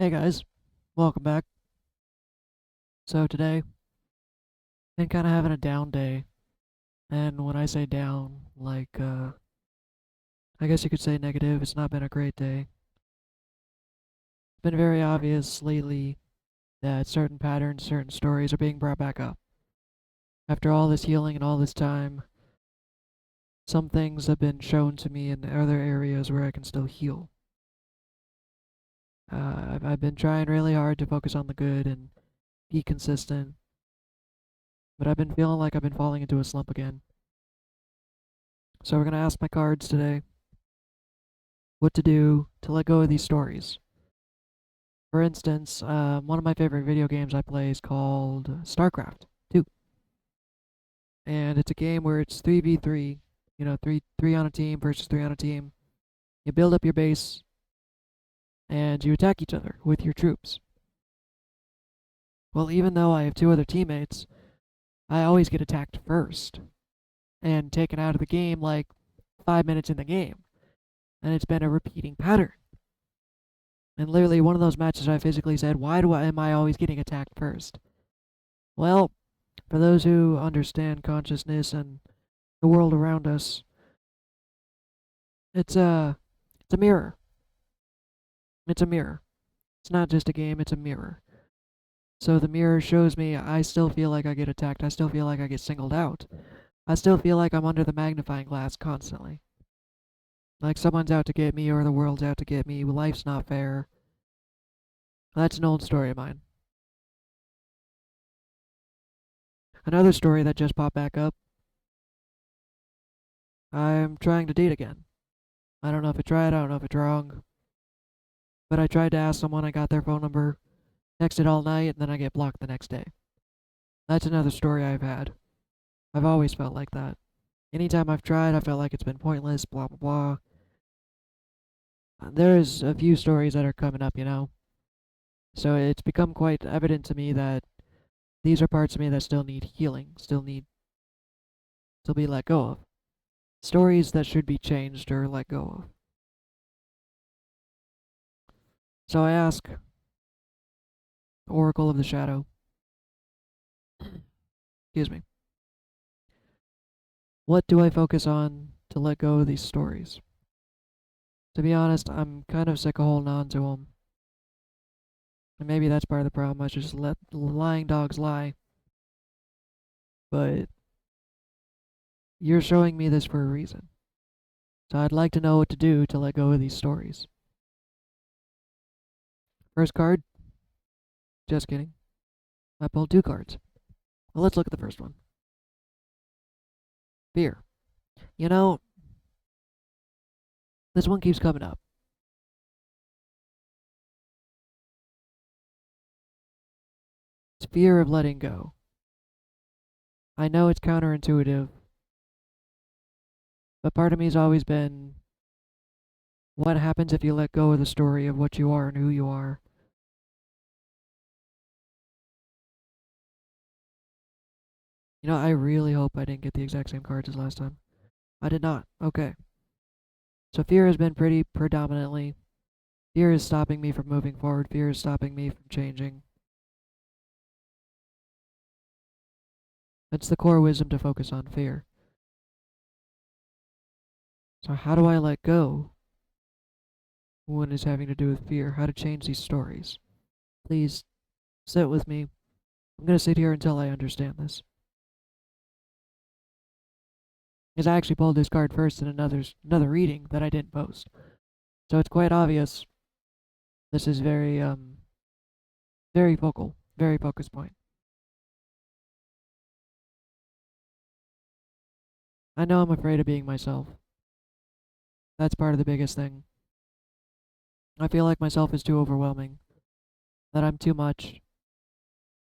Hey guys, welcome back. So today, been kind of having a down day, and when I say down, I guess you could say negative. It's not been a great day. It's been very obvious lately that certain patterns, certain stories are being brought back up. After all this healing and all this time, some things have been shown to me in other areas where I can still heal. I've been trying really hard to focus on the good and be consistent, but I've been feeling like I've been falling into a slump again. So we're gonna ask my cards today what to do to let go of these stories. For instance, one of my favorite video games I play is called StarCraft 2. And it's a game where it's 3v3, three on a team versus three on a team. You build up your base and you attack each other with your troops. Well, even though I have two other teammates, I always get attacked first and taken out of the game like 5 minutes in the game. And it's been a repeating pattern. And literally, one of those matches I physically said, am I always getting attacked first? Well, for those who understand consciousness and the world around us, it's a mirror. It's a mirror. It's not just a game, it's a mirror. So the mirror shows me I still feel like I get attacked. I still feel like I get singled out. I still feel like I'm under the magnifying glass constantly. Like someone's out to get me or the world's out to get me. Life's not fair. That's an old story of mine. Another story that just popped back up. I'm trying to date again. I don't know if it's right, I don't know if it's wrong. But I tried to ask someone, I got their phone number, texted all night, and then I get blocked the next day. That's another story I've had. I've always felt like that. Anytime I've tried, I felt like it's been pointless, blah, blah, blah. There's a few stories that are coming up. So it's become quite evident to me that these are parts of me that still need healing, still need to be let go of. Stories that should be changed or let go of. So I ask, Oracle of the Shadow, excuse me, what do I focus on to let go of these stories? To be honest, I'm kind of sick of holding on to them. And maybe that's part of the problem. I should just let lying dogs lie. But you're showing me this for a reason. So I'd like to know what to do to let go of these stories. First card, just kidding. I pulled two cards. Well, let's look at the first one. Fear. You know, this one keeps coming up. It's fear of letting go. I know it's counterintuitive, but part of me's always been what happens if you let go of the story of what you are and who you are? I really hope I didn't get the exact same cards as last time. I did not. Okay. So fear has been pretty predominantly. Fear is stopping me from moving forward. Fear is stopping me from changing. That's the core wisdom to focus on fear. So how do I let go when it's having to do with fear? How to change these stories? Please sit with me. I'm going to sit here until I understand this. Because I actually pulled this card first in another reading that I didn't post. So it's quite obvious this is very focal, very focus point. I know I'm afraid of being myself. That's part of the biggest thing. I feel like myself is too overwhelming, that I'm too much,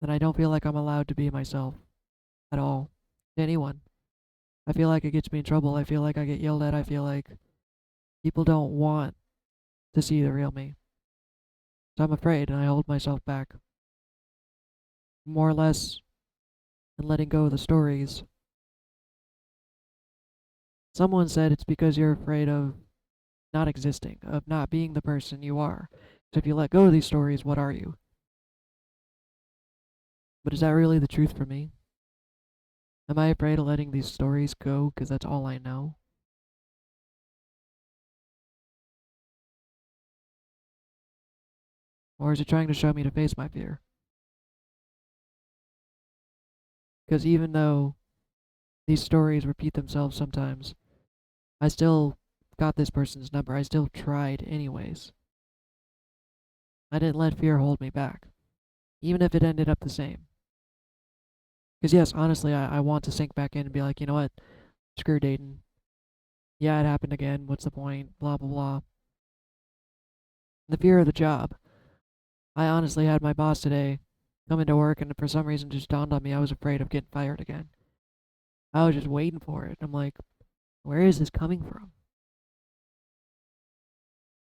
that I don't feel like I'm allowed to be myself at all to anyone. I feel like it gets me in trouble. I feel like I get yelled at. I feel like people don't want to see the real me. So I'm afraid and I hold myself back. More or less, and letting go of the stories. Someone said it's because you're afraid of not existing, of not being the person you are. So if you let go of these stories, what are you? But is that really the truth for me? Am I afraid of letting these stories go because that's all I know? Or is it trying to show me to face my fear? Because even though these stories repeat themselves sometimes, I still got this person's number. I still tried anyways. I didn't let fear hold me back, even if it ended up the same. Because, yes, honestly, I want to sink back in and be like, you know what? Screw dating. Yeah, it happened again. What's the point? Blah, blah, blah. The fear of the job. I honestly had my boss today come into work, and for some reason, just dawned on me I was afraid of getting fired again. I was just waiting for it. I'm like, where is this coming from?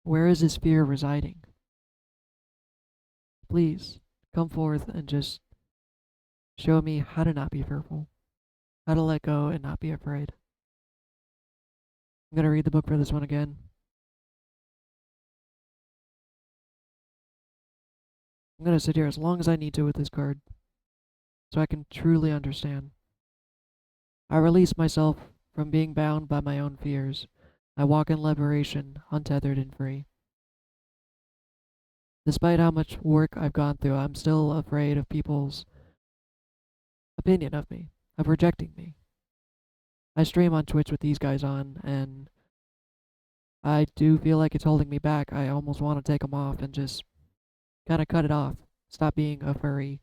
Where is this fear residing? Please come forth and just show me how to not be fearful, how to let go and not be afraid. I'm going to read the book for this one again. I'm going to sit here as long as I need to with this card so I can truly understand. I release myself from being bound by my own fears. I walk in liberation, untethered and free. Despite how much work I've gone through, I'm still afraid of people's opinion of me, of rejecting me. I stream on Twitch with these guys on, and I do feel like it's holding me back. I almost want to take them off and just kind of cut it off. Stop being a furry.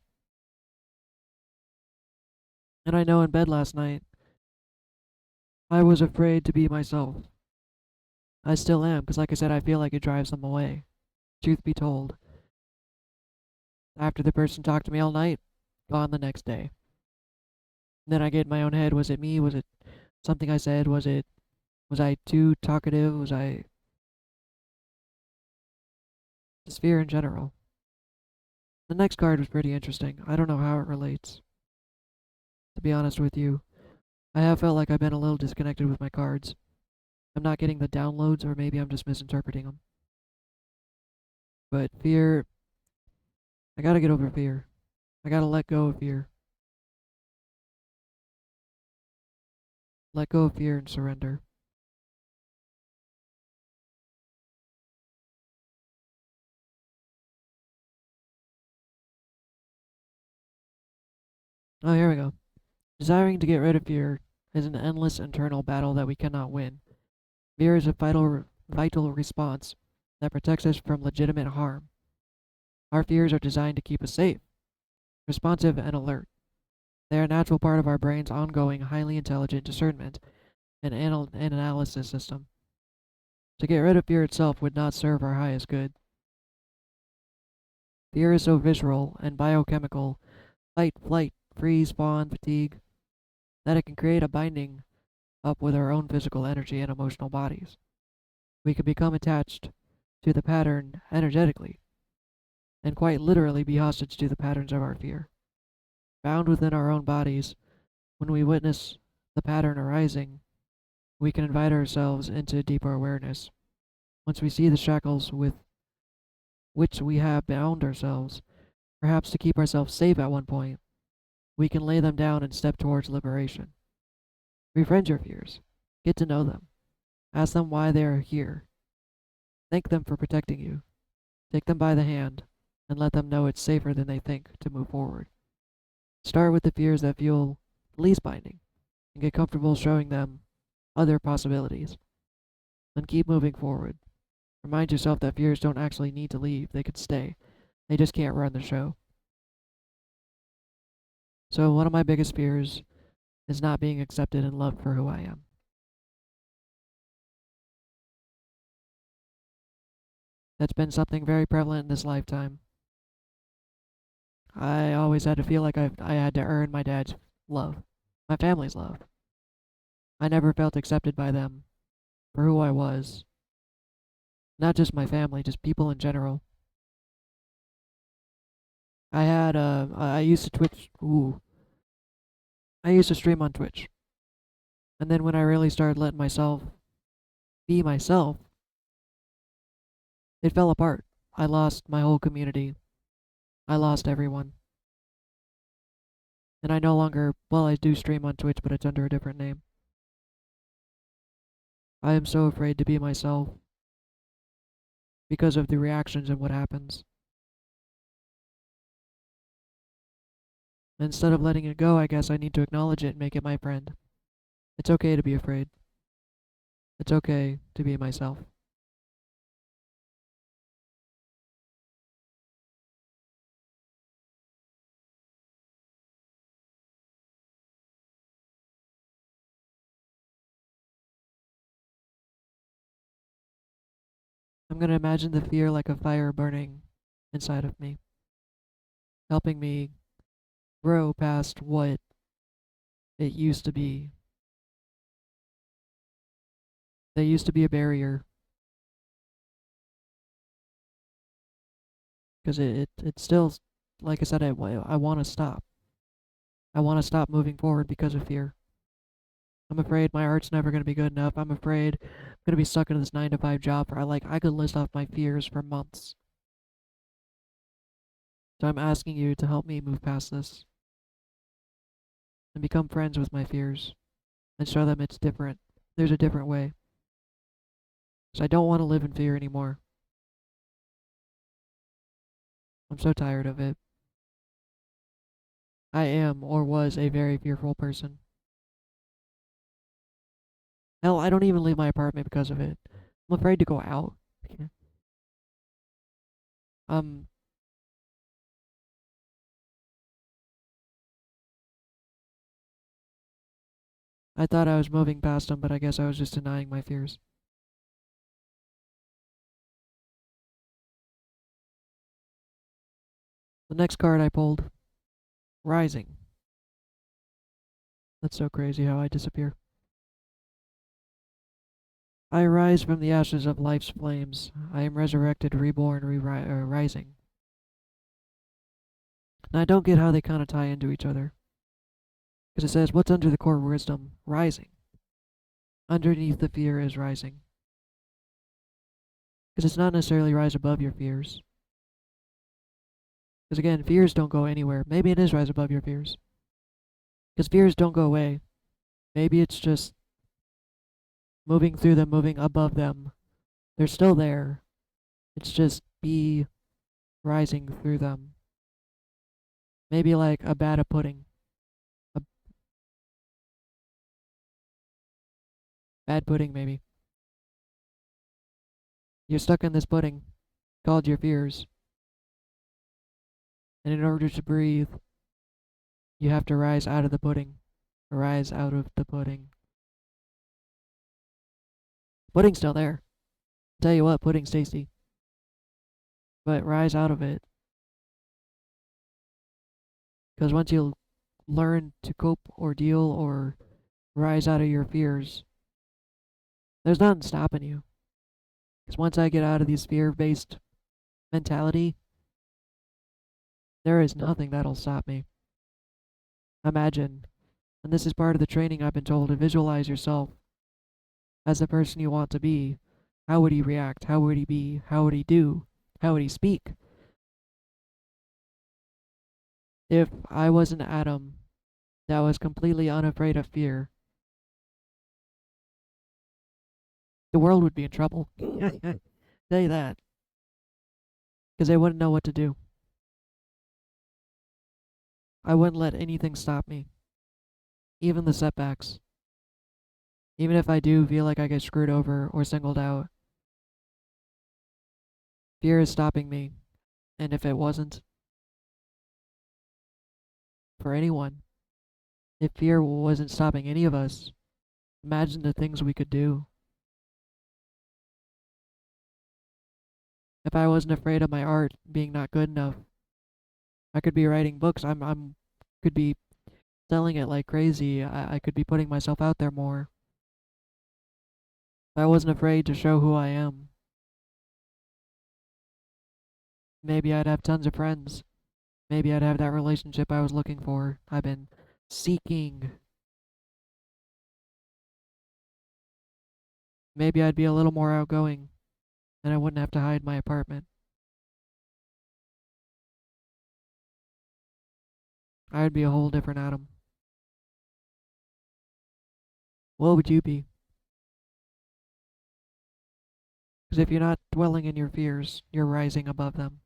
And I know in bed last night, I was afraid to be myself. I still am, because like I said, I feel like it drives them away. Truth be told, after the person talked to me all night, gone the next day. And then I get in my own head, was it me? Was it something I said? Was I too talkative? Was I just fear in general? The next card was pretty interesting. I don't know how it relates. To be honest with you, I have felt like I've been a little disconnected with my cards. I'm not getting the downloads, or maybe I'm just misinterpreting them. But fear, I gotta get over fear. I gotta let go of fear. Let go of fear and surrender. Oh, here we go. Desiring to get rid of fear is an endless internal battle that we cannot win. Fear is a vital response that protects us from legitimate harm. Our fears are designed to keep us safe, responsive, and alert. They are a natural part of our brain's ongoing, highly intelligent discernment and analysis system. To get rid of fear itself would not serve our highest good. Fear is so visceral and biochemical, fight, flight, freeze, fawn, fatigue, that it can create a binding up with our own physical energy and emotional bodies. We can become attached to the pattern energetically, and quite literally be hostage to the patterns of our fear. Bound within our own bodies, when we witness the pattern arising, we can invite ourselves into deeper awareness. Once we see the shackles with which we have bound ourselves, perhaps to keep ourselves safe at one point, we can lay them down and step towards liberation. Befriend your fears. Get to know them. Ask them why they are here. Thank them for protecting you. Take them by the hand and let them know it's safer than they think to move forward. Start with the fears that feel least binding and get comfortable showing them other possibilities. Then keep moving forward. Remind yourself that fears don't actually need to leave, they could stay. They just can't run the show. So, one of my biggest fears is not being accepted and loved for who I am. That's been something very prevalent in this lifetime. I always had to feel like I had to earn my dad's love, my family's love. I never felt accepted by them for who I was. Not just my family, just people in general. I used to I used to stream on Twitch. And then when I really started letting myself be myself, it fell apart. I lost my whole community. I lost everyone. And I no longer, well, I do stream on Twitch, but it's under a different name. I am so afraid to be myself because of the reactions and what happens. Instead of letting it go, I guess I need to acknowledge it and make it my friend. It's okay to be afraid. It's okay to be myself. I'm gonna imagine the fear like a fire burning inside of me, helping me grow past what it used to be. There used to be a barrier because it still, like I said, I want to stop. I want to stop moving forward because of fear. I'm afraid my art's never going to be good enough. I'm afraid I'm going to be stuck in this 9 to 5 job for I could list off my fears for months. So I'm asking you to help me move past this and become friends with my fears and show them it's different. There's a different way. So I don't want to live in fear anymore. I'm so tired of it. I am or was a very fearful person. Hell, I don't even leave my apartment because of it. I'm afraid to go out. um, I thought I was moving past them, but I guess I was just denying my fears. The next card I pulled, Rising. That's so crazy how I disappear. I rise from the ashes of life's flames. I am resurrected, reborn, rising. And I don't get how they kind of tie into each other. Because it says, what's under the core wisdom? Rising. Underneath the fear is rising. Because it's not necessarily rise above your fears. Because again, fears don't go anywhere. Maybe it is rise above your fears. Because fears don't go away. Maybe it's just moving through them, moving above them. They're still there. It's just be rising through them. Maybe like a bad of pudding. A bad pudding, maybe. You're stuck in this pudding called your fears. And in order to breathe, you have to rise out of the pudding. Rise out of the pudding. Pudding's still there. Tell you what, pudding's tasty. But rise out of it. Because once you learn to cope or deal or rise out of your fears, there's nothing stopping you. Because once I get out of this fear-based mentality, there is nothing that'll stop me. Imagine, and this is part of the training I've been told, to visualize yourself as the person you want to be. How would he react? How would he be? How would he do? How would he speak? If I was an atom that was completely unafraid of fear, the world would be in trouble. Say that. Because they wouldn't know what to do. I wouldn't let anything stop me. Even the setbacks. Even if I do feel like I get screwed over or singled out. Fear is stopping me. And if it wasn't for anyone, if fear wasn't stopping any of us, imagine the things we could do. If I wasn't afraid of my art being not good enough, I could be writing books. I'm could be selling it like crazy. I could be putting myself out there more. If I wasn't afraid to show who I am, maybe I'd have tons of friends. Maybe I'd have that relationship I was looking for. I've been seeking. Maybe I'd be a little more outgoing and I wouldn't have to hide my apartment. I would be a whole different Adam. What would you be? Because if you're not dwelling in your fears, you're rising above them.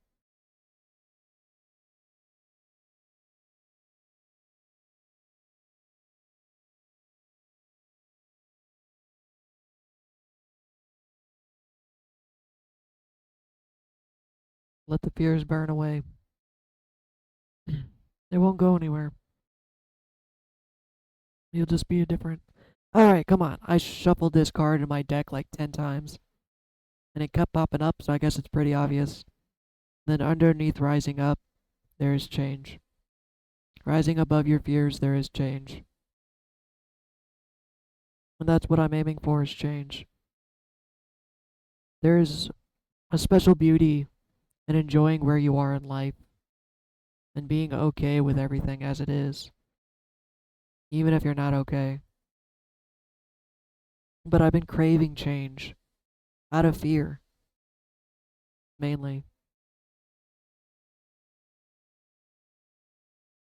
Let the fears burn away. It won't go anywhere. You'll just be a different. Alright, come on. I shuffled this card in my deck like 10 times. And it kept popping up, so I guess it's pretty obvious. Then underneath rising up, there is change. Rising above your fears, there is change. And that's what I'm aiming for, is change. There is a special beauty in enjoying where you are in life and being okay with everything as it is, even if you're not okay. But I've been craving change out of fear, mainly.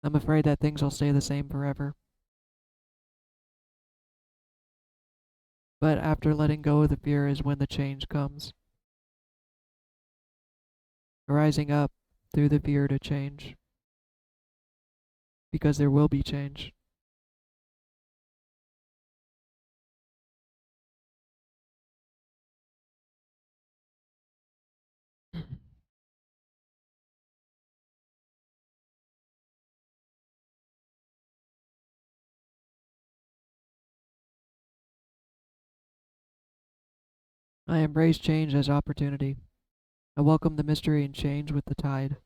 I'm afraid that things will stay the same forever. But after letting go of the fear is when the change comes. Rising up through the fear to change. Because there will be change. I embrace change as opportunity. I welcome the mystery and change with the tide.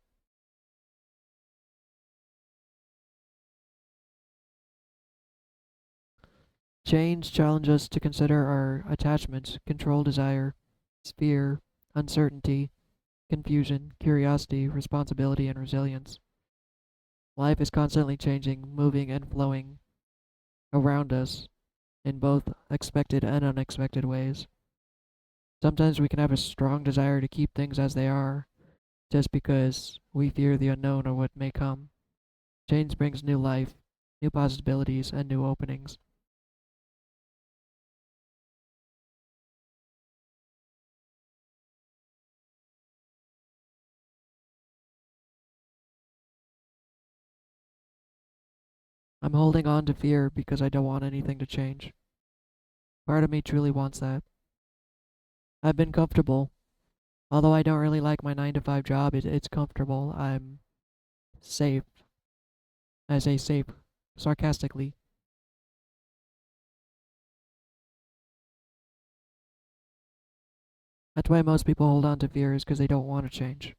Change challenges us to consider our attachments, control, desire, fear, uncertainty, confusion, curiosity, responsibility, and resilience. Life is constantly changing, moving, and flowing around us in both expected and unexpected ways. Sometimes we can have a strong desire to keep things as they are, just because we fear the unknown or what may come. Change brings new life, new possibilities, and new openings. I'm holding on to fear because I don't want anything to change. Part of me truly wants that. I've been comfortable. Although I don't really like my 9 to 5 job, it's comfortable. I'm safe. I say safe sarcastically. That's why most people hold on to fear, is because they don't want to change.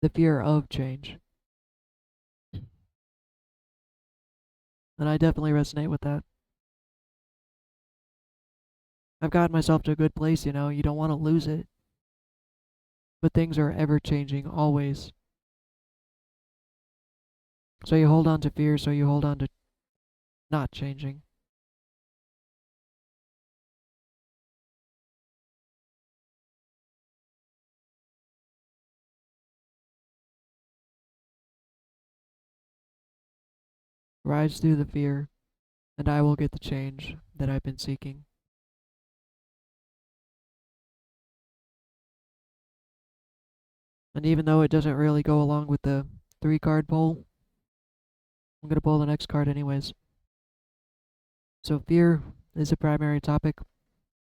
The fear of change. And I definitely resonate with that. I've gotten myself to a good place, you know, you don't want to lose it. But things are ever changing, always. So you hold on to fear, so you hold on to not changing. Rise through the fear, and I will get the change that I've been seeking. And even though it doesn't really go along with the 3 card pull, I'm going to pull the next card anyways. So fear is a primary topic.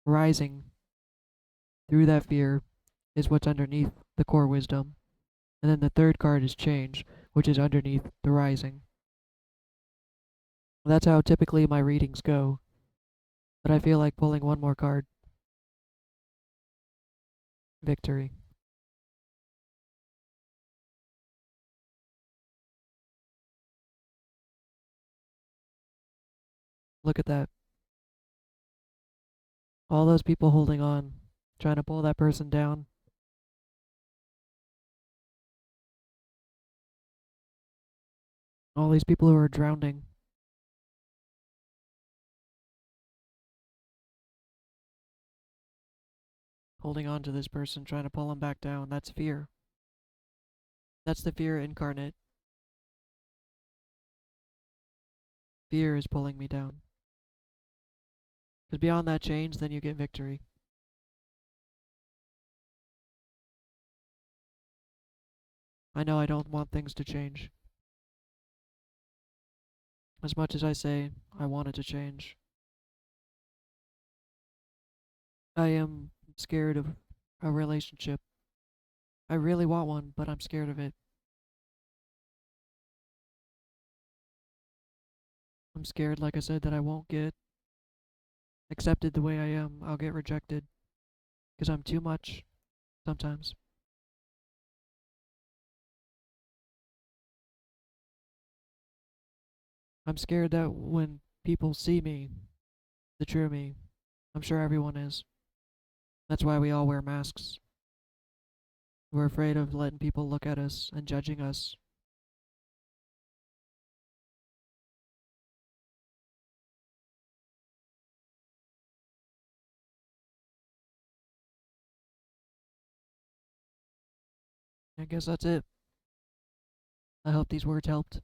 Rising through that fear is what's underneath the core wisdom. And then the 3rd card is change, which is underneath the rising. That's how typically my readings go. But I feel like pulling one more card. Victory. Look at that. All those people holding on, trying to pull that person down. All these people who are drowning, holding on to this person, trying to pull them back down. That's fear. That's the fear incarnate. fear is pulling me down. Because beyond that change, then you get victory. I know I don't want things to change. As much as I say I want it to change, I am scared of a relationship. I really want one, but I'm scared of it. I'm scared, like I said, that I won't get accepted the way I am. I'll get rejected because I'm too much sometimes. I'm scared that when people see me, the true me, I'm sure everyone is. That's why we all wear masks. We're afraid of letting people look at us and judging us. I guess that's it. I hope these words helped.